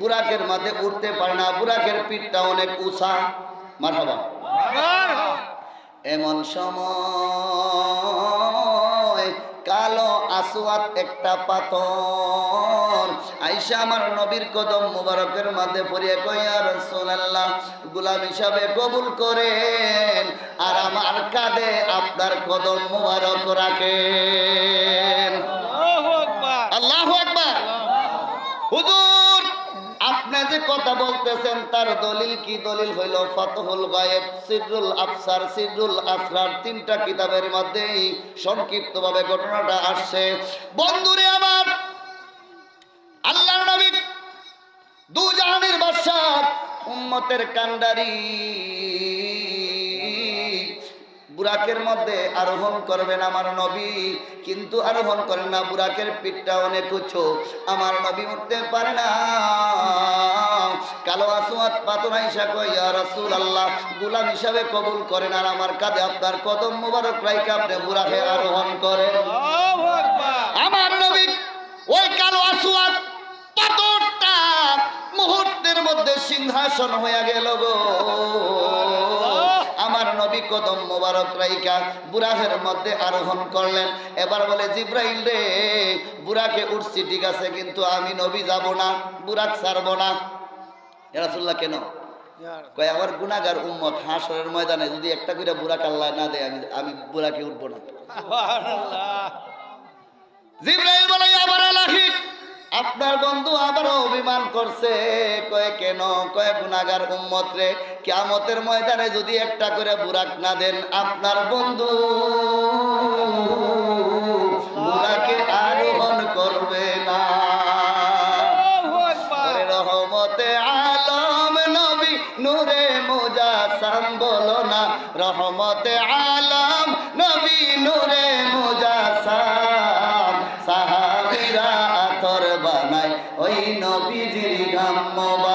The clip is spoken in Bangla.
বুরাকের মাঝে উঠতে পারে না, বুরাকের পিঠটা অনেক উঁচা। মারহাবা। এমন সময় কালো আসওয়াদ একটা পাথর আইসা আমার নবীর কদম মুবারকের মাঝে পড়িয়ে কয়, ইয়া রাসূলুল্লাহ, গোলাম হিসাবে কবুল করেন আর আমার কাঁধে আপনার কদম মুবারক রাখেন। আল্লাহু আকবার, আল্লাহু আকবার। হুজুর, আপনি যে কথা বলতেছেন তার দলিল কি? দলিল হইল ফাতহুল গায়েব, সিররুল আফসার, সিররুল আসরার, তিনটা কিতাবের মধ্যে সংক্ষিপ্তভাবে ঘটনাটা আসছে। বন্ধুরে আমার, আল্লাহর নবী দু জাহানের বাদশা, উম্মতের কান্ডারি, বুরাকের মধ্যে আরোহণ করবেন আমার নবী, কিন্তু আরোহণ করেন না, বুরাকের পিঠটা অনেক উঁচু, আমার নবী উঠতে পারে না। কালো আসওয়াদ পাথর আইসা কয়, ইয়া রাসূলুল্লাহ, গোলাম হিসাবে কবুল করেন আর আমার কাঁধে আপনার কদম মুবারক রাইখা আপনি বুরাকে আরোহণ করেন। আল্লাহু আকবার। আমার নবী ওই কালো আসওয়াদ পাথরটা মুহূর্তের মধ্যে সিংহাসন হয়ে গেল গো। আমার নবী কদম মোবারক রাইখা বুরাকের মধ্যে আরোহণ করলেন। এবার বলে, জিব্রাইল রে, বুরাকে উঠছি ঠিক আছে, কিন্তু আমি নবী যাব না, বুরাক ছাড়ব না। ইয়া রাসূলুল্লাহ, কেন? কয়, আমার গুনাহগার উম্মত হাসরের ময়দানে যদি একটা করে বুরাক আল্লাহ না দেয়, আমি বুরাকে উঠবো না। সুবহানাল্লাহ। জিব্রাইল বলে, আবার লাহি, আপনার বন্ধু আবারও অভিমান করছে। কয়, কেন? কয়, গুনাহগার উম্মত রে, কিয়ামতের ময়দানে যদি একটা করে বুরাক না দেন, আপনার বন্ধু বুরাকে আরোহণ করবে না। রহমতে আলম নবী নূরে মুজাসসাম, বলো না, রহমতে আলম নবী নূরে মুজাসসাম, সাহাবীরা আতর বানায় ওই নবীজির গাম মোবারক।